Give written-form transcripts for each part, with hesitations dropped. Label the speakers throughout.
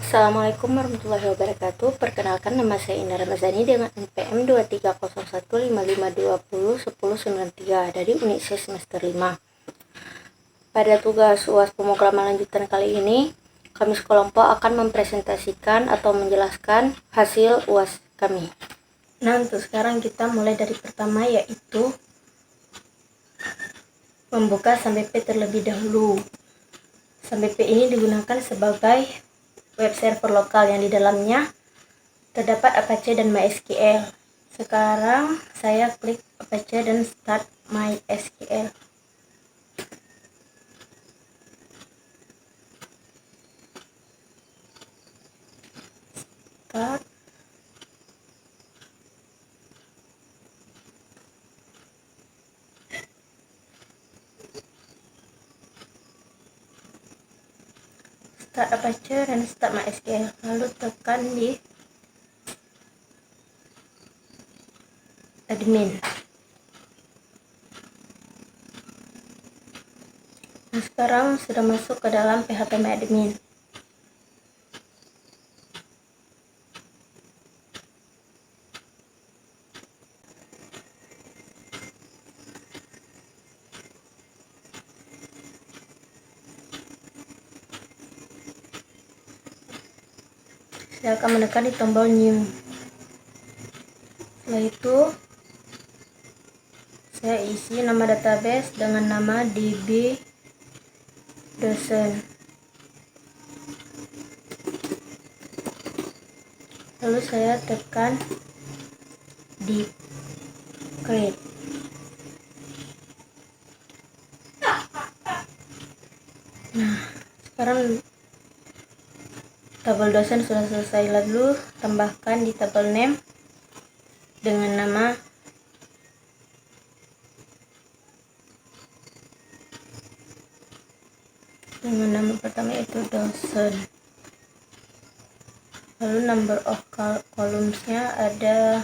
Speaker 1: Assalamualaikum warahmatullahi wabarakatuh. Perkenalkan, nama saya Indah Ramazani dengan NPM 23015501093 dari Unisys semester 5. Pada tugas UAS pemrograman lanjutan kali ini, kami sekelompok akan mempresentasikan atau menjelaskan hasil UAS kami. Nah, untuk sekarang kita mulai dari pertama, yaitu membuka SAMBP terlebih dahulu. SAMBP ini digunakan sebagai web server lokal yang di dalamnya terdapat Apache dan MySQL. Sekarang saya klik Apache dan start MySQL. Start. Start Apache dan start MySQL, lalu tekan di admin. Nah, sekarang sudah masuk ke dalam phpMyAdmin. Saya akan menekan di tombol new. Setelah itu saya isi nama database dengan nama DB dosen. Lalu saya tekan di create. Nah, sekarang tabel dosen sudah selesai, lalu tambahkan di tabel name dengan nama pertama yaitu dosen. Lalu number of columns-nya ada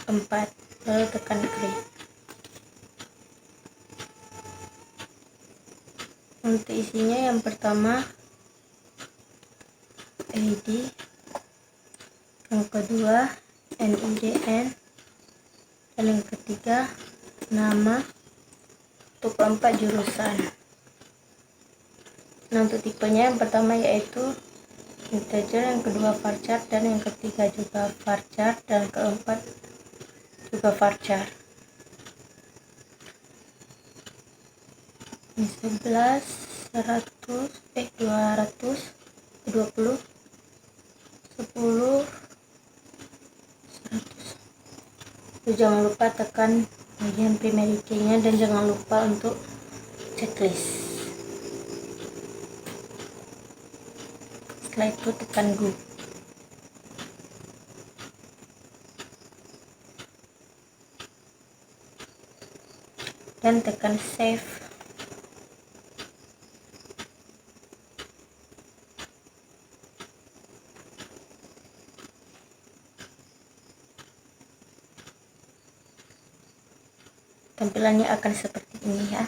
Speaker 1: 4, lalu tekan create. Untuk isinya, yang pertama ID, yang kedua NIDN, dan yang ketiga nama, untuk keempat jurusan. Nah, untuk tipenya, yang pertama yaitu integer, yang kedua varchar, dan yang ketiga juga varchar, dan keempat juga varchar. Ini 11, 100, 200, 20, 10, 100. Lalu jangan lupa tekan bagian primary key-nya dan jangan lupa untuk checklist. Setelah itu tekan go. Dan tekan save. Tampilannya akan seperti ini ya.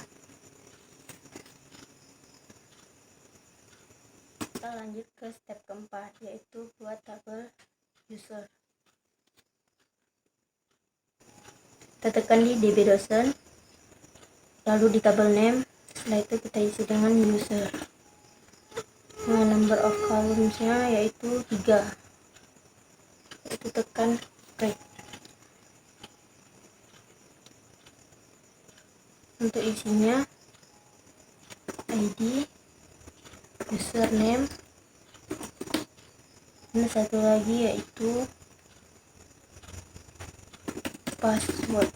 Speaker 1: Kita lanjut ke step keempat, yaitu buat tabel user. Kita tekan di DB dosen, lalu di tabel name. Setelah itu kita isi dengan user. Nah, number of columns-nya yaitu 3. Itu tekan create. Untuk isinya ID, username, dan satu lagi yaitu password.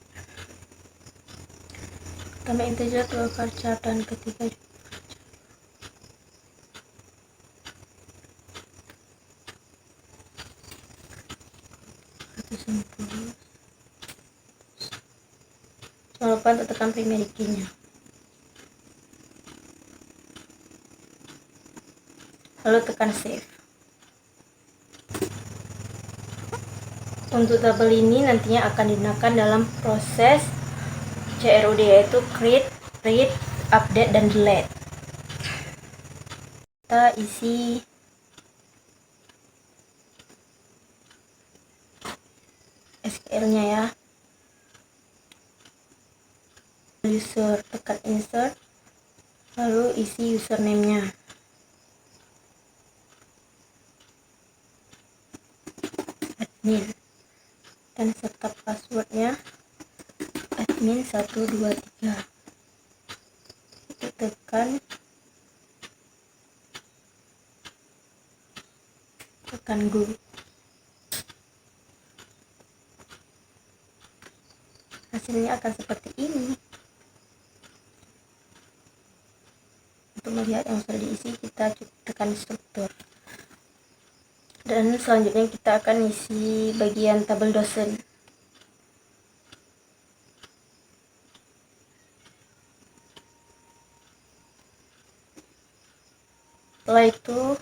Speaker 1: Pertama integer, kedua varchar, dan ketiga jangan lupa untuk tekan primary key-nya. Lalu tekan save. Untuk tabel ini nantinya akan digunakan dalam proses CRUD, yaitu create, read, update, dan delete. Kita isi SQL-nya ya. User, tekan insert, lalu isi username-nya. Admin. Dan serta passwordnya admin 123. Tekan go. Hasilnya akan seperti ini. Untuk melihat yang sudah diisi, kita tekan struktur. Dan selanjutnya kita akan isi bagian tabel dosen. Setelah itu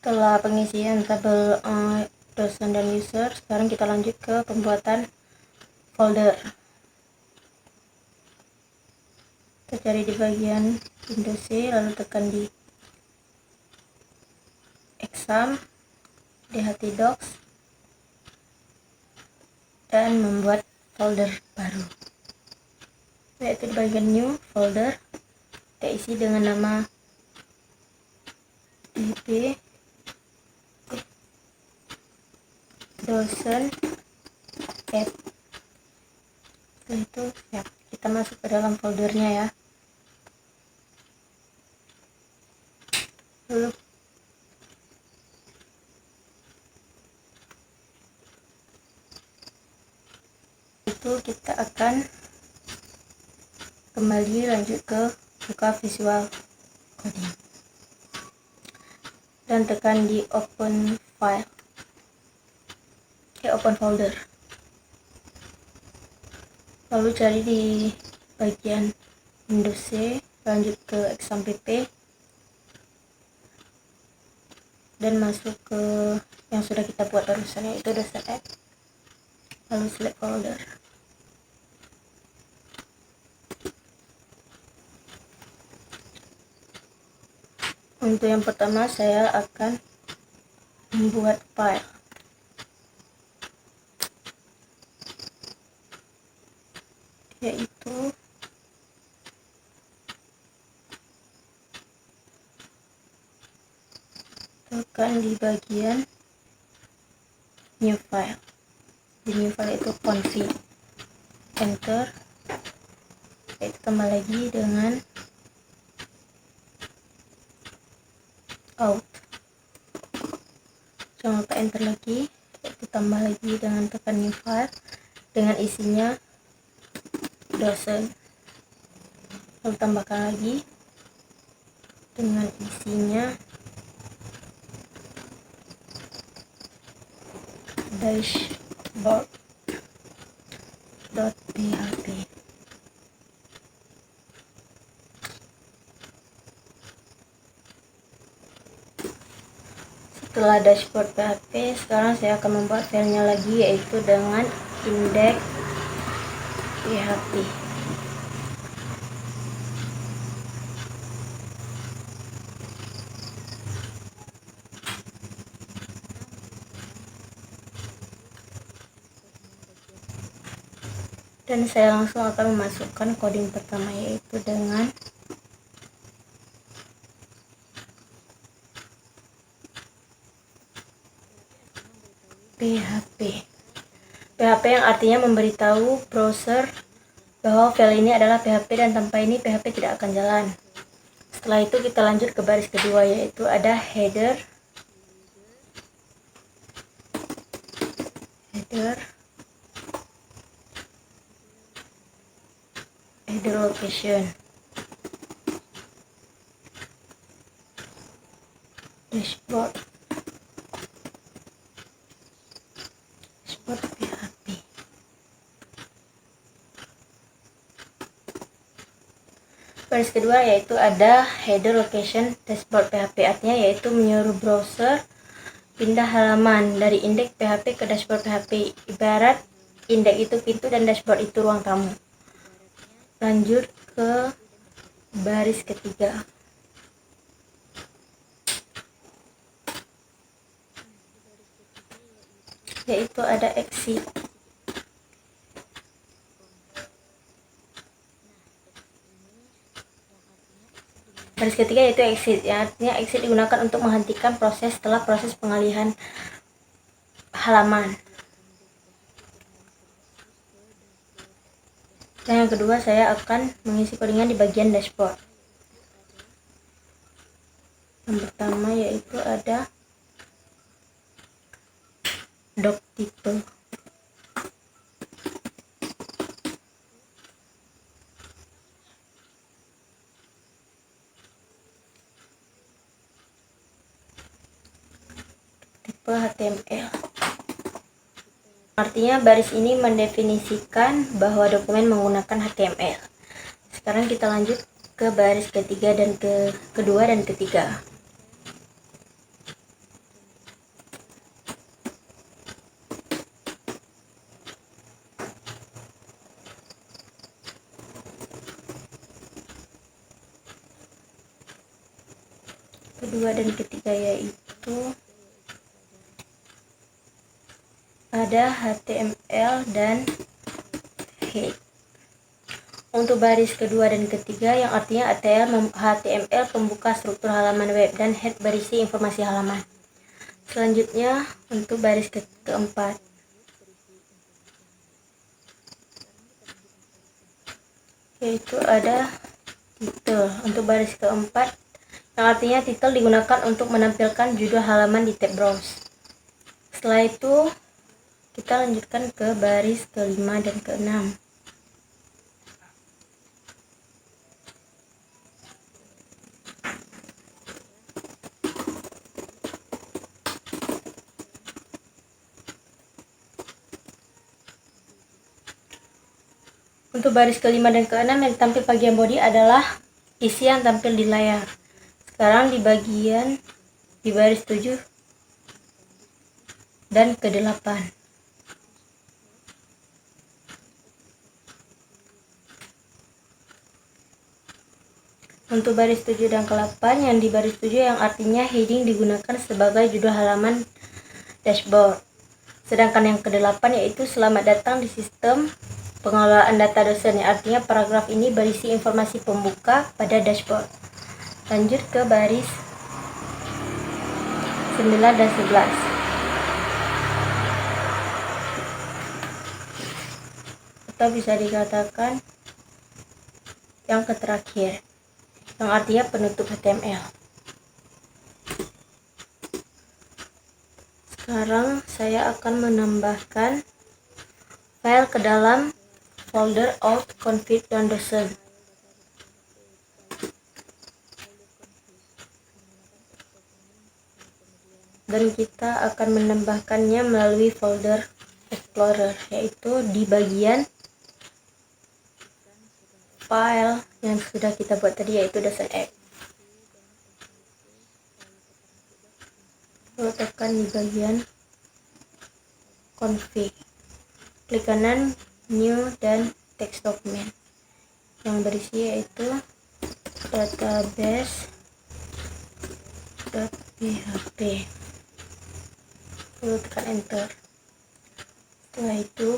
Speaker 1: setelah pengisian tabel dosen dan user, sekarang kita lanjut ke pembuatan folder. Kita cari di bagian Windows C, lalu tekan di exam, DHT docs, dan membuat folder baru, yaitu di bagian new folder. Kita isi dengan nama dp dosen app. Setelah itu siap, kita masuk ke dalam foldernya ya. Lalu itu kita akan kembali lanjut ke buka Visual Coding dan tekan di open file, open folder, lalu cari di bagian Windows C, lanjut ke exam pp dan masuk ke yang sudah kita buat barusan, yaitu dosen app, lalu select folder. Untuk yang pertama saya akan membuat file, yaitu tekan di bagian new file. Di new file itu config, enter, yaitu tambah lagi dengan out, jangan lupa enter lagi, yaitu tambah lagi dengan tekan new file dengan isinya dosen, lalu tambahkan lagi dengan isinya dashboard.php. Setelah dashboard PHP, sekarang saya akan membuat filenya lagi, yaitu dengan index PHP. Dan saya langsung akan memasukkan coding pertama, yaitu dengan PHP. PHP yang artinya memberitahu browser bahwa file ini adalah PHP dan tanpa ini PHP tidak akan jalan. Setelah itu kita lanjut ke baris kedua, yaitu ada header location, dashboard PHP. Baris kedua yaitu ada header location dashboard PHP, artinya yaitu menyuruh browser pindah halaman dari indeks PHP ke dashboard PHP. Ibarat indeks itu pintu dan dashboard itu ruang tamu. Lanjut ke baris ketiga. yaitu ada exit. Baris ketiga yaitu exit, ya, artinya exit digunakan untuk menghentikan proses setelah proses pengalihan halaman. Dan yang kedua, saya akan mengisi codingan di bagian dashboard. Yang pertama yaitu ada doc tipe. Tipe HTML. Artinya baris ini mendefinisikan bahwa dokumen menggunakan HTML. Sekarang kita lanjut ke baris ketiga dan kedua dan ketiga. Kedua dan ketiga yaitu ada HTML dan head. Untuk baris kedua dan ketiga yang artinya HTML pembuka struktur halaman web dan head berisi informasi halaman. Selanjutnya untuk baris keempat yaitu ada title. Untuk baris keempat yang artinya title digunakan untuk menampilkan judul halaman di tab browse. Setelah itu kita lanjutkan ke baris kelima dan keenam. Untuk baris kelima dan keenam yang tampil bagian body adalah isi yang tampil di layar. Sekarang di baris 7 dan ke-8. Untuk baris 7 dan ke-8, yang di baris 7 yang artinya heading digunakan sebagai judul halaman dashboard. Sedangkan yang ke-8 yaitu selamat datang di sistem pengelolaan data dosen, yang artinya paragraf ini berisi informasi pembuka pada dashboard. Lanjut ke baris 9 dan 11. Atau bisa dikatakan yang terakhir, yang artinya penutup HTML. Sekarang saya akan menambahkan file ke dalam folder out_config.dosen. Dan kita akan menambahkannya melalui folder Explorer, yaitu di bagian file yang sudah kita buat tadi, yaitu dosen_x. Lalu tekan di bagian config, klik kanan new dan text document yang berisi yaitu database.php. Lalu tekan enter. Setelah itu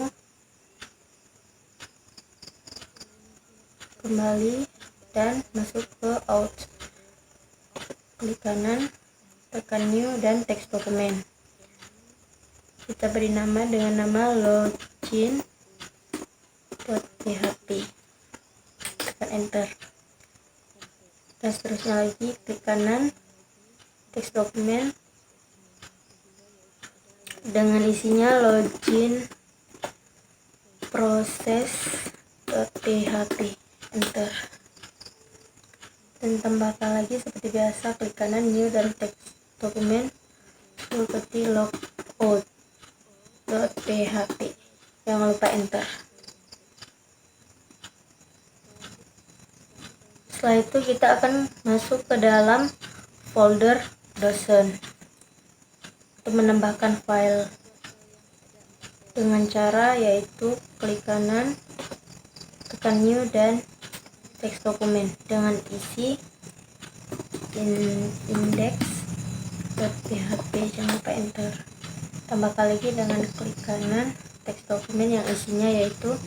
Speaker 1: kembali dan masuk ke out, klik kanan, tekan new dan text dokumen. Kita beri nama dengan nama login.php, tekan enter. Dan seterusnya lagi, klik kanan, text dokumen dengan isinya login process.php, enter. Dan tambahkan lagi seperti biasa, klik kanan new dan text dokumen, lalu ketik logout.php, jangan lupa enter. Setelah itu kita akan masuk ke dalam folder dosen untuk menambahkan file dengan cara yaitu klik kanan, tekan new dan text dokumen dengan isi index.php, jangan lupa enter. Tambahkan lagi dengan klik kanan teks dokumen yang isinya yaitu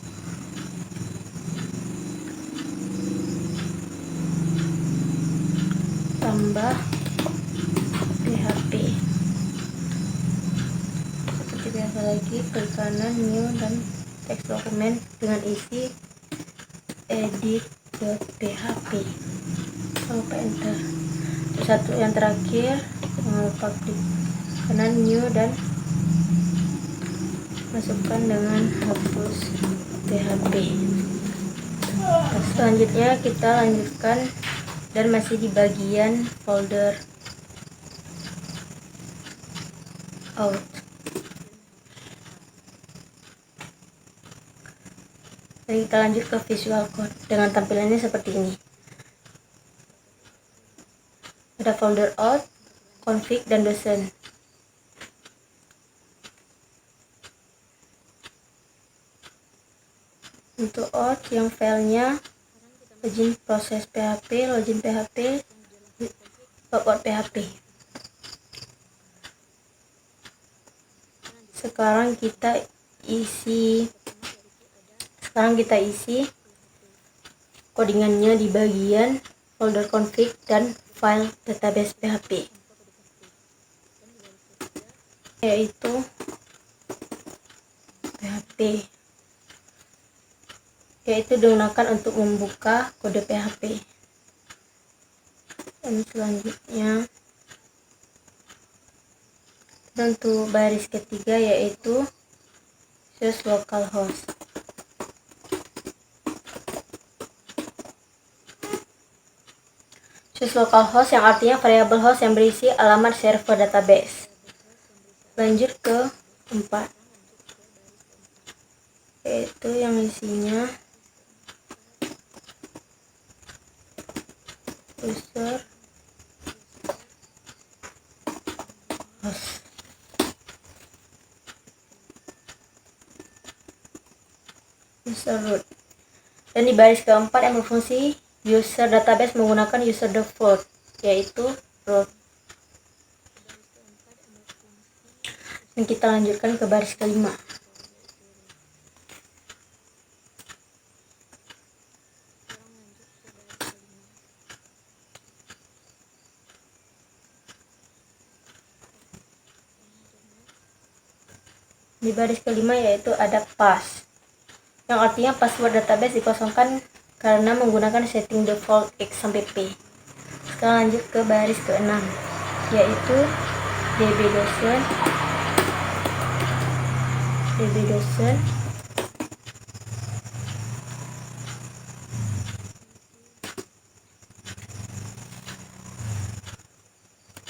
Speaker 1: tambah PHP. Seperti biasa lagi, klik kanan new dan teks dokumen dengan isi edit.php. Lupa enter. Satu yang terakhir, jangan lupa klik kanan new dan masukkan dengan hapus PHP. Selanjutnya kita lanjutkan dan masih di bagian folder out. Dan kita lanjut ke Visual Code dengan tampilannya seperti ini. Ada folder out, config, dan dosen. Untuk out yang filenya login proses PHP, login PHP, logout PHP. Sekarang kita isi codingannya di bagian folder config dan file database PHP, yaitu digunakan untuk membuka kode PHP. Dan selanjutnya untuk baris ketiga yaitu choose localhost. Choose localhost yang artinya variabel host yang berisi alamat server database. Lanjut ke 4, yaitu yang isinya user host. User root. Dan di baris keempat yang berfungsi user database menggunakan user default, yaitu root. Dan kita lanjutkan ke baris kelima. Di baris kelima yaitu ada pass, yang artinya password database dikosongkan karena menggunakan setting default x sampai p. Sekarang lanjut ke baris ke-6, yaitu dbdosen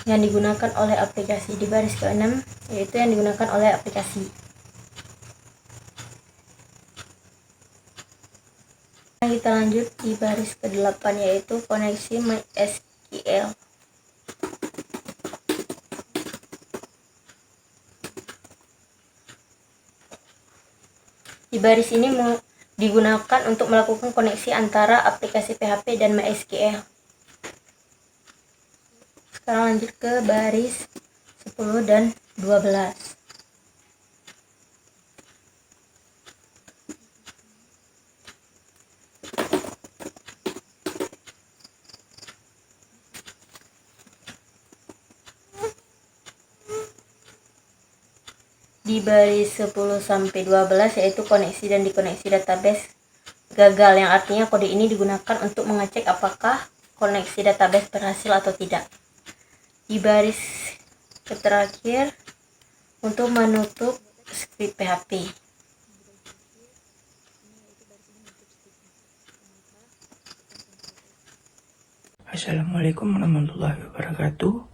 Speaker 1: yang digunakan oleh aplikasi. Di baris ke-6 yaitu yang digunakan oleh aplikasi. Kita lanjut di baris ke-8 yaitu koneksi MySQL. Di baris ini digunakan untuk melakukan koneksi antara aplikasi PHP dan MySQL. Sekarang lanjut ke baris 10 dan 12. Di baris 10 sampai 12 yaitu koneksi dan dikoneksi database gagal, yang artinya kode ini digunakan untuk mengecek apakah koneksi database berhasil atau tidak. Di baris terakhir untuk menutup script PHP.
Speaker 2: Assalamualaikum warahmatullahi wabarakatuh.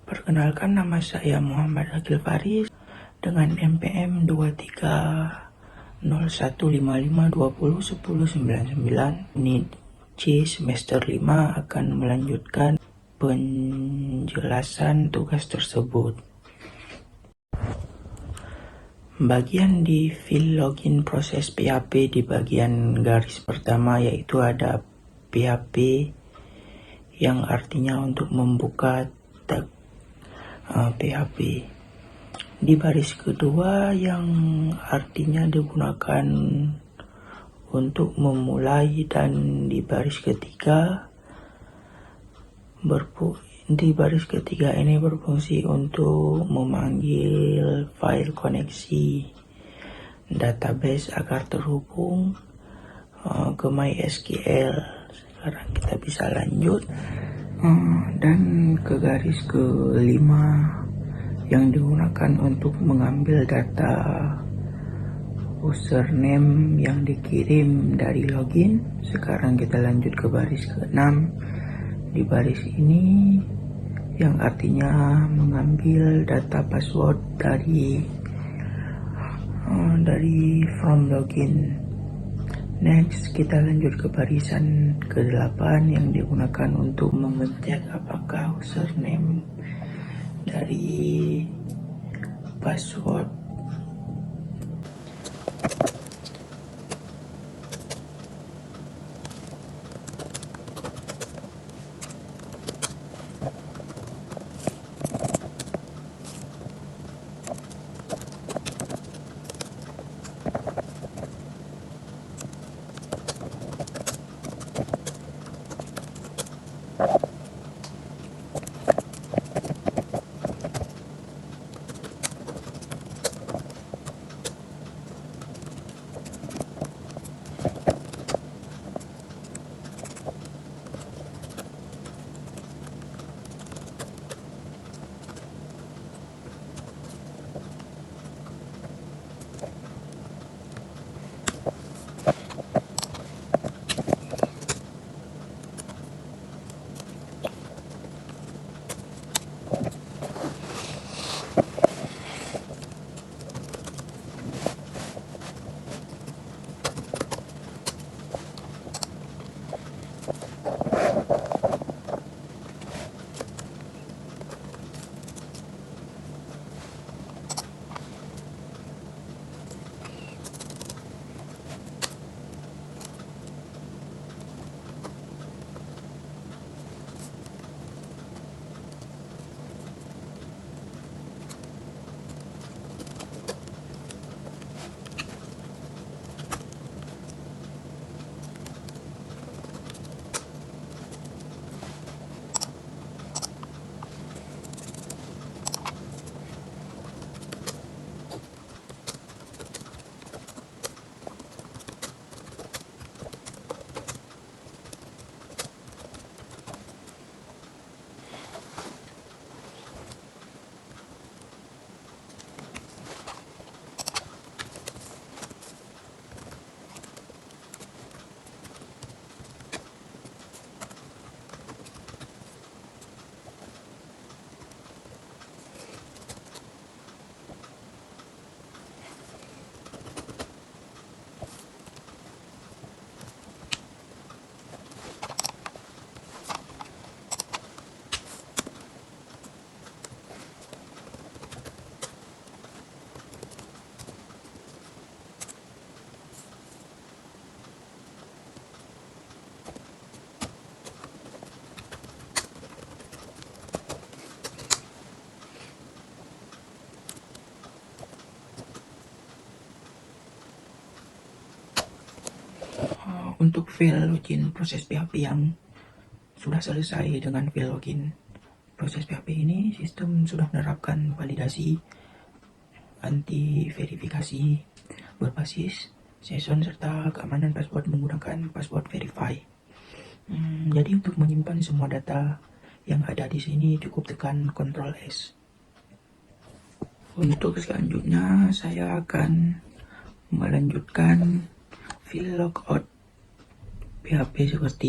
Speaker 2: Perkenalkan, nama saya Muhammad Akil Faris dengan NPM 230155201099. Unit C semester 5 akan melanjutkan penjelasan tugas tersebut. Bagian di field login proses PHP di bagian garis pertama yaitu ada PHP yang artinya untuk membuka tag PHP. Di baris kedua yang artinya digunakan untuk memulai, dan di baris ketiga ini berfungsi untuk memanggil file koneksi database agar terhubung ke MySQL. Sekarang kita bisa lanjut dan ke garis kelima yang digunakan untuk mengambil data username yang dikirim dari login. Sekarang kita lanjut ke baris ke-6. Di baris ini yang artinya mengambil data password dari from login. Next, kita lanjut ke barisan ke-8 yang digunakan untuk mengecek apakah username dari password untuk file login proses PHP yang sudah selesai. Dengan file login proses PHP ini, sistem sudah menerapkan validasi anti verifikasi berbasis JSON serta keamanan password menggunakan password verify. Jadi untuk menyimpan semua data yang ada di sini cukup tekan Ctrl S. Untuk selanjutnya saya akan melanjutkan file logout PHP seperti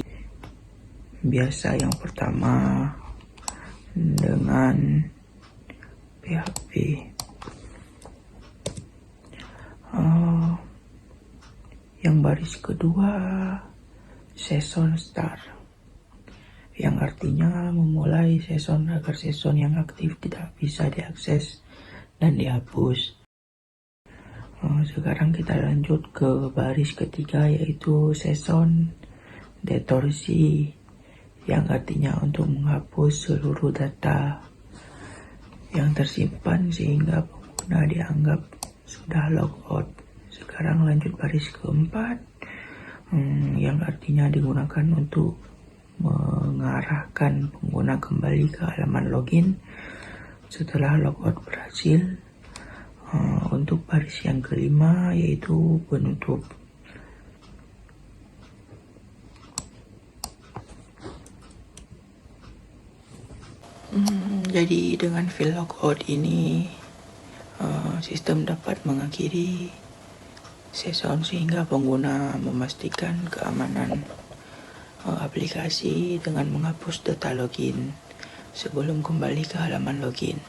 Speaker 2: biasa. Yang pertama dengan PHP yang baris kedua session start, yang artinya memulai session agar session yang aktif tidak bisa diakses dan dihapus. Sekarang kita lanjut ke baris ketiga, yaitu session detorsi, yang artinya untuk menghapus seluruh data yang tersimpan sehingga pengguna dianggap sudah logout. Sekarang lanjut baris keempat, yang artinya digunakan untuk mengarahkan pengguna kembali ke halaman login setelah logout berhasil. Untuk baris yang kelima yaitu penutup. Jadi dengan file logout ini sistem dapat mengakhiri session sehingga pengguna memastikan keamanan aplikasi dengan menghapus data login sebelum kembali ke halaman login.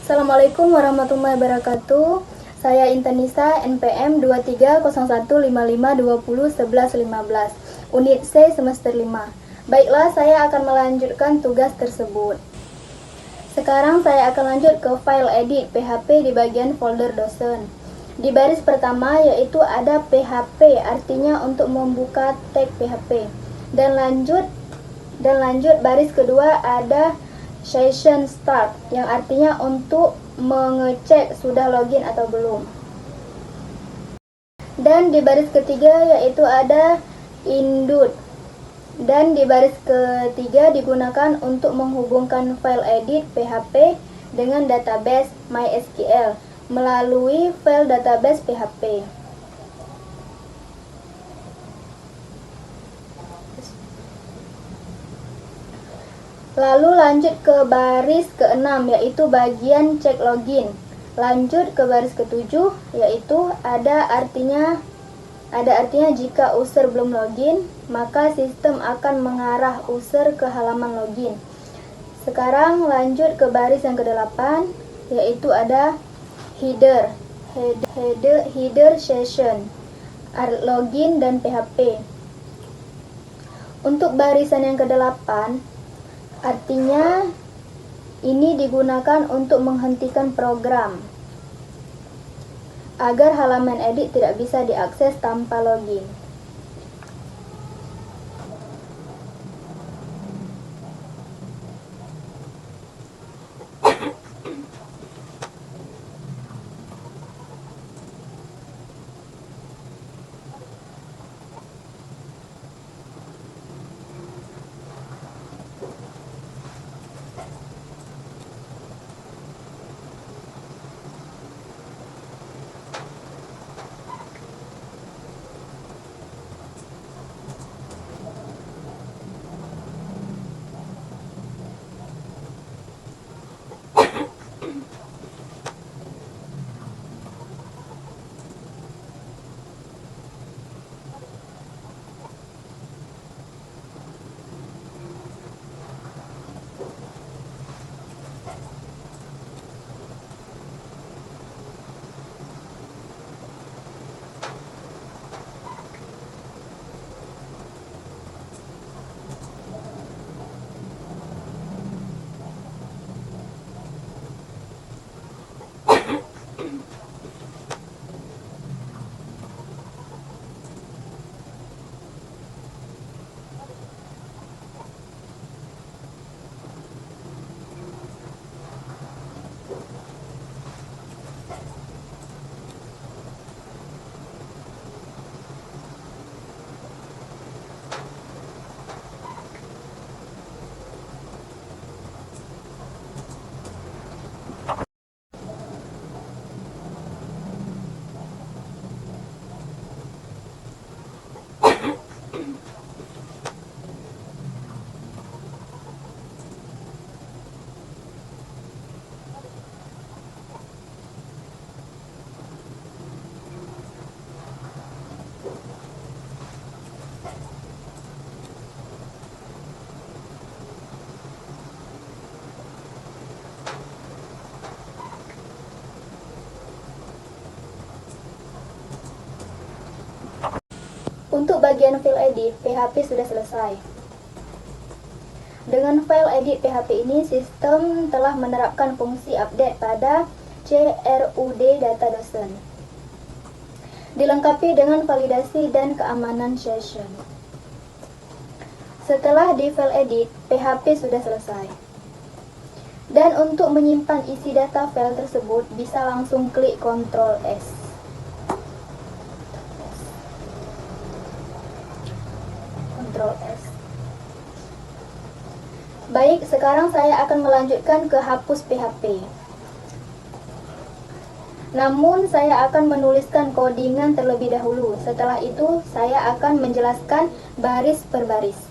Speaker 3: Assalamualaikum warahmatullahi wabarakatuh. Saya Intanisa, NPM 230155201115, Unit C semester 5. Baiklah, saya akan melanjutkan tugas tersebut. Sekarang saya akan lanjut ke file edit PHP di bagian folder dosen. Di baris pertama yaitu ada PHP, artinya untuk membuka tag PHP. Dan lanjut baris kedua ada session start, yang artinya untuk mengecek sudah login atau belum. Dan di baris ketiga yaitu ada indut. Dan di baris ketiga digunakan untuk menghubungkan file edit PHP dengan database MySQL melalui file database PHP. Lalu lanjut ke baris ke-6 yaitu bagian cek login. Lanjut ke baris ke-7 yaitu ada artinya jika user belum login, maka sistem akan mengarah user ke halaman login. Sekarang lanjut ke baris yang ke-8 yaitu ada header session, login dan PHP. Untuk barisan yang ke-8 artinya ini digunakan untuk menghentikan program agar halaman edit tidak bisa diakses tanpa login. Untuk bagian file edit, PHP sudah selesai. Dengan file edit PHP ini, sistem telah menerapkan fungsi update pada CRUD data dosen, dilengkapi dengan validasi dan keamanan session. Setelah di file edit, PHP sudah selesai. Dan untuk menyimpan isi data file tersebut, bisa langsung klik Ctrl S. Ctrl S. Baik, sekarang saya akan melanjutkan ke hapus PHP. Namun, saya akan menuliskan codingan terlebih dahulu. Setelah itu, saya akan menjelaskan baris per baris.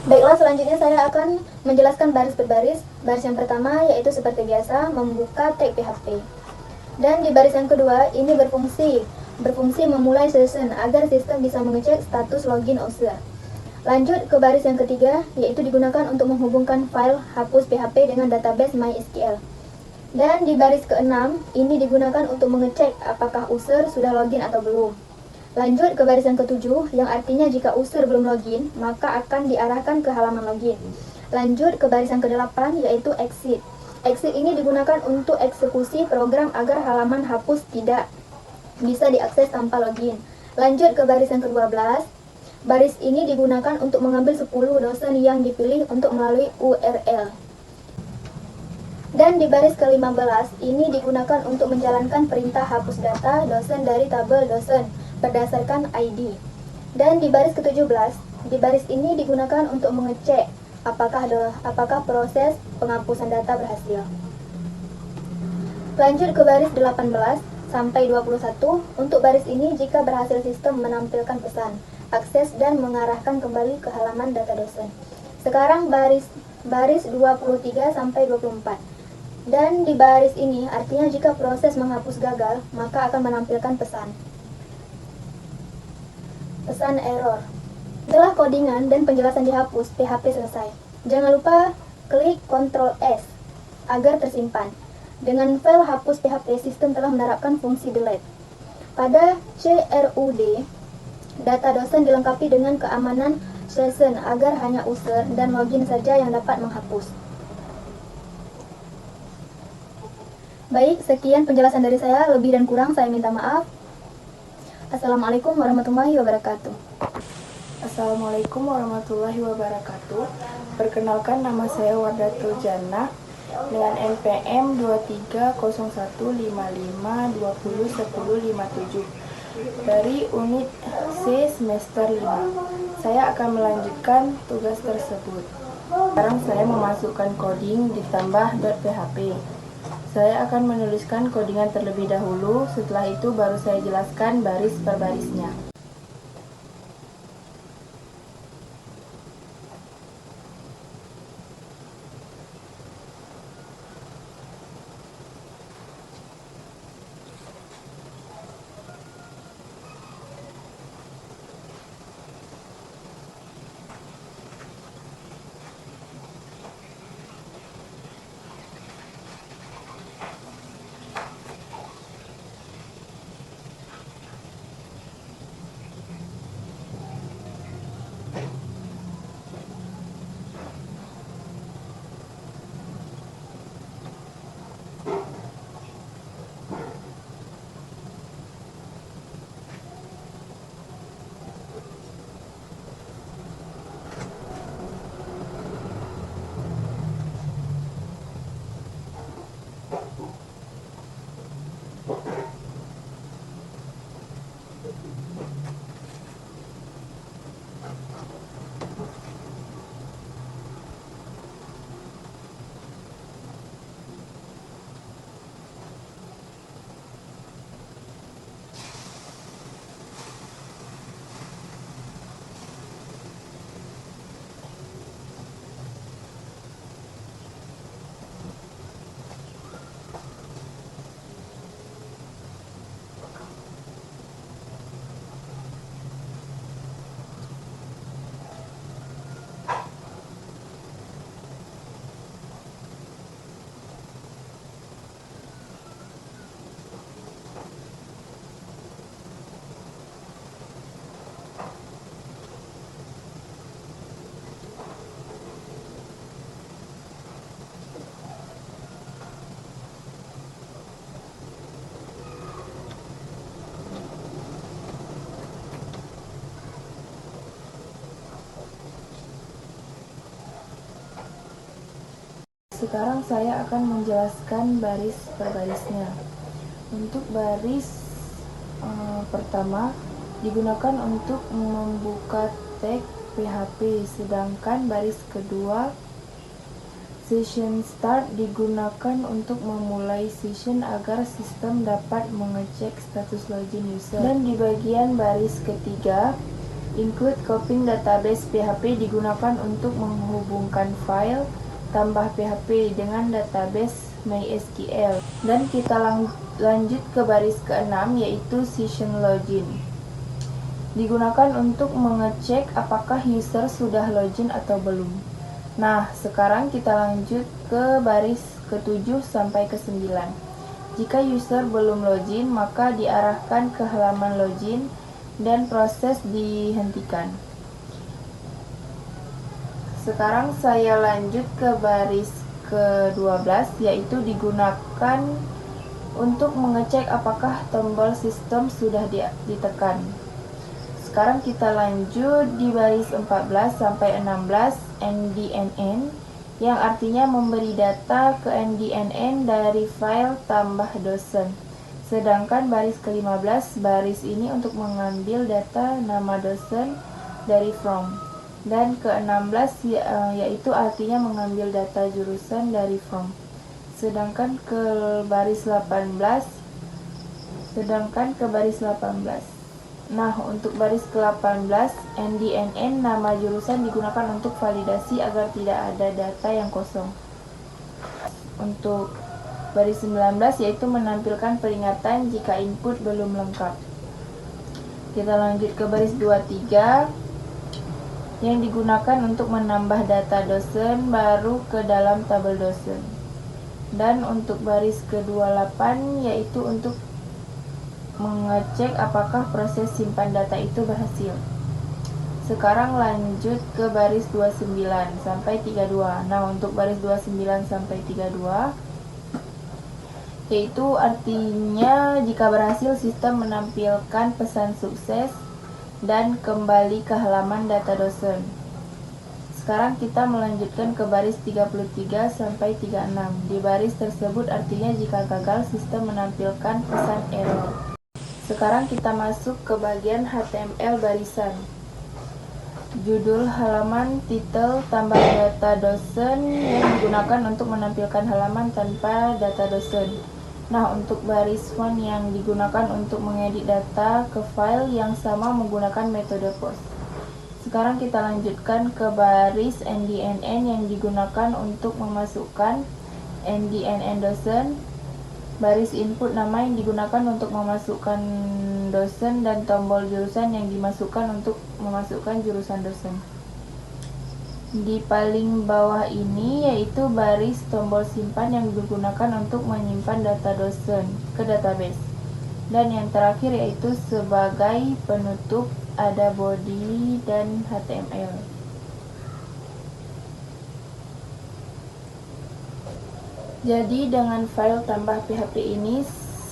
Speaker 3: Baiklah, selanjutnya saya akan menjelaskan baris per baris. Baris yang pertama yaitu seperti biasa membuka tag PHP. Dan di baris yang kedua ini berfungsi memulai session agar sistem bisa mengecek status login user. Lanjut ke baris yang ketiga yaitu digunakan untuk menghubungkan file hapus PHP dengan database MySQL. Dan di baris ke-6 ini digunakan untuk mengecek apakah user sudah login atau belum. Lanjut ke baris yang ke-7, yang artinya jika user belum login, maka akan diarahkan ke halaman login. Lanjut ke baris yang ke-8, yaitu exit. Exit ini digunakan untuk eksekusi program agar halaman hapus tidak bisa diakses tanpa login. Lanjut ke baris yang ke-12, baris ini digunakan untuk mengambil 10 dosen yang dipilih untuk melalui URL. Dan di baris ke-15, ini digunakan untuk menjalankan perintah hapus data dosen dari tabel dosen berdasarkan ID. Dan di baris ke-17, di baris ini digunakan untuk mengecek apakah proses penghapusan data berhasil. Lanjut ke baris 18 sampai 21, untuk baris ini jika berhasil sistem menampilkan pesan, akses dan mengarahkan kembali ke halaman data dosen. Sekarang baris 23 sampai 24. Dan di baris ini artinya jika proses menghapus gagal, maka akan menampilkan pesan error. Setelah codingan dan penjelasan dihapus, PHP selesai. Jangan lupa klik Ctrl S agar tersimpan. Dengan file hapus PHP, sistem telah menerapkan fungsi delete. Pada CRUD, data dosen dilengkapi dengan keamanan session agar hanya user dan login saja yang dapat menghapus. Baik, sekian penjelasan dari saya. Lebih dan kurang saya minta maaf. Assalamualaikum warahmatullahi wabarakatuh.
Speaker 4: Assalamualaikum warahmatullahi wabarakatuh. Perkenalkan, nama saya Wardatul Jannah dengan NPM 23015520101057 dari unit C semester 5. Saya akan melanjutkan tugas tersebut. Sekarang saya memasukkan coding ditambah .php. Saya akan menuliskan codingan terlebih dahulu, setelah itu baru saya jelaskan baris per barisnya. Sekarang saya akan menjelaskan baris per barisnya. Untuk baris pertama digunakan untuk membuka tag PHP, sedangkan baris kedua session start digunakan untuk memulai session agar sistem dapat mengecek status login user. Dan di bagian baris ketiga, include copying database PHP digunakan untuk menghubungkan file tambah PHP dengan database MySQL. Dan kita lanjut ke baris ke-6, yaitu session login. Digunakan untuk mengecek apakah user sudah login atau belum. Nah, sekarang kita lanjut ke baris ke-7 sampai ke-9. Jika user belum login, maka diarahkan ke halaman login dan proses dihentikan. Sekarang saya lanjut ke baris ke-12, yaitu digunakan untuk mengecek apakah tombol sistem sudah ditekan. Sekarang kita lanjut di baris 14 sampai 16 NDNN, yang artinya memberi data ke NDNN dari file tambah dosen. Sedangkan baris ke-15, baris ini untuk mengambil data nama dosen dari from. Dan ke-16 yaitu artinya mengambil data jurusan dari from. Sedangkan ke baris 18, Nah, untuk baris ke-18 NDNN nama jurusan digunakan untuk validasi agar tidak ada data yang kosong. Untuk baris 19 yaitu menampilkan peringatan jika input belum lengkap. Kita lanjut ke baris 23 yang digunakan untuk menambah data dosen baru ke dalam tabel dosen. Dan untuk baris ke-28 yaitu untuk mengecek apakah proses simpan data itu berhasil. Sekarang lanjut ke baris 29 sampai 32. Nah, untuk baris 29 sampai 32 yaitu artinya jika berhasil sistem menampilkan pesan sukses dan kembali ke halaman data dosen. Sekarang kita melanjutkan ke baris 33 sampai 36. Di baris tersebut artinya jika gagal sistem menampilkan pesan error. Sekarang kita masuk ke bagian HTML barisan. judul halaman, titel, tambah data dosen yang digunakan untuk menampilkan halaman tanpa data dosen. Nah, untuk baris font yang digunakan untuk mengedit data ke file yang sama menggunakan metode post. Sekarang kita lanjutkan ke baris NDNN yang digunakan untuk memasukkan NDNN dosen, baris input nama yang digunakan untuk memasukkan dosen, dan tombol jurusan yang dimasukkan untuk memasukkan jurusan dosen. Di paling bawah ini yaitu baris tombol simpan yang digunakan untuk menyimpan data dosen ke database. Dan yang terakhir yaitu sebagai penutup ada body dan HTML. Jadi dengan file tambah PHP ini,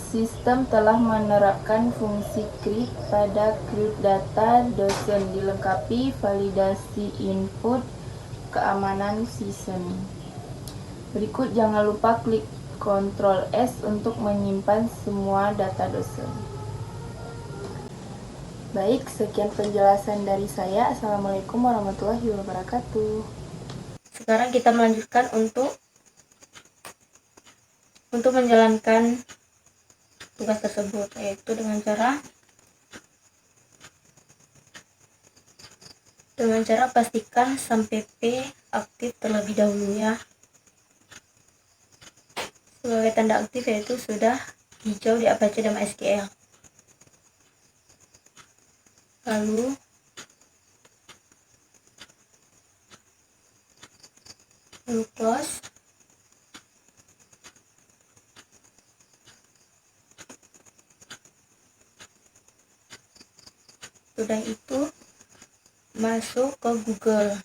Speaker 4: sistem telah menerapkan fungsi create pada create data dosen dilengkapi validasi input keamanan season. Berikut jangan lupa klik Ctrl S untuk menyimpan semua data dosen. Baik, sekian penjelasan dari saya. Assalamualaikum warahmatullahi wabarakatuh.
Speaker 1: Sekarang kita melanjutkan untuk menjalankan tugas tersebut, yaitu dengan cara pastikan SAMPP aktif terlebih dahulu ya. Sebagai tanda aktif yaitu sudah hijau di Apache dan MySQL. Lalu close. Sudah itu masuk ke Google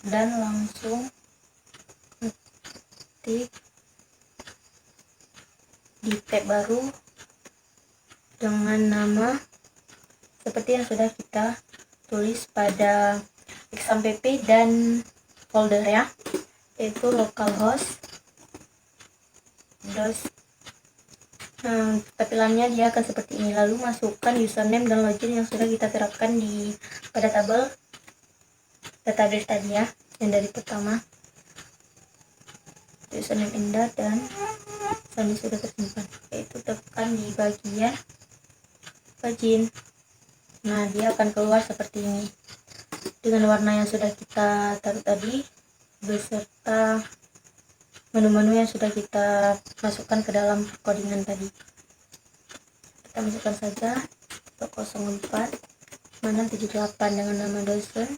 Speaker 1: dan langsung ketik di tab baru dengan nama seperti yang sudah kita tulis pada XAMPP dan folder ya, yaitu localhost dos. Nah, tampilannya dia akan seperti ini. Lalu masukkan username dan login yang sudah kita terapkan pada tabel database tadi ya, yang dari pertama. Username Anda dan username sudah tersimpan, yaitu tekan di bagian login. Nah, dia akan keluar seperti ini dengan warna yang sudah kita taruh tadi beserta menu-menu yang sudah kita masukkan ke dalam codingan tadi. Kita masukkan saja 04 mana 78 dengan nama dosen,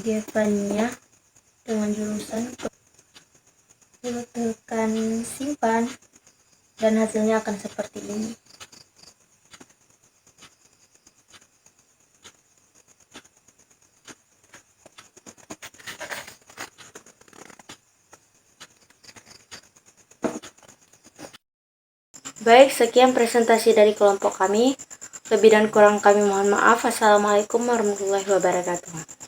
Speaker 1: given-nya dengan jurusan, lalu tekan simpan dan hasilnya akan seperti ini. Baik, sekian presentasi dari kelompok kami. Lebih dan kurang kami mohon maaf. Assalamualaikum warahmatullahi wabarakatuh.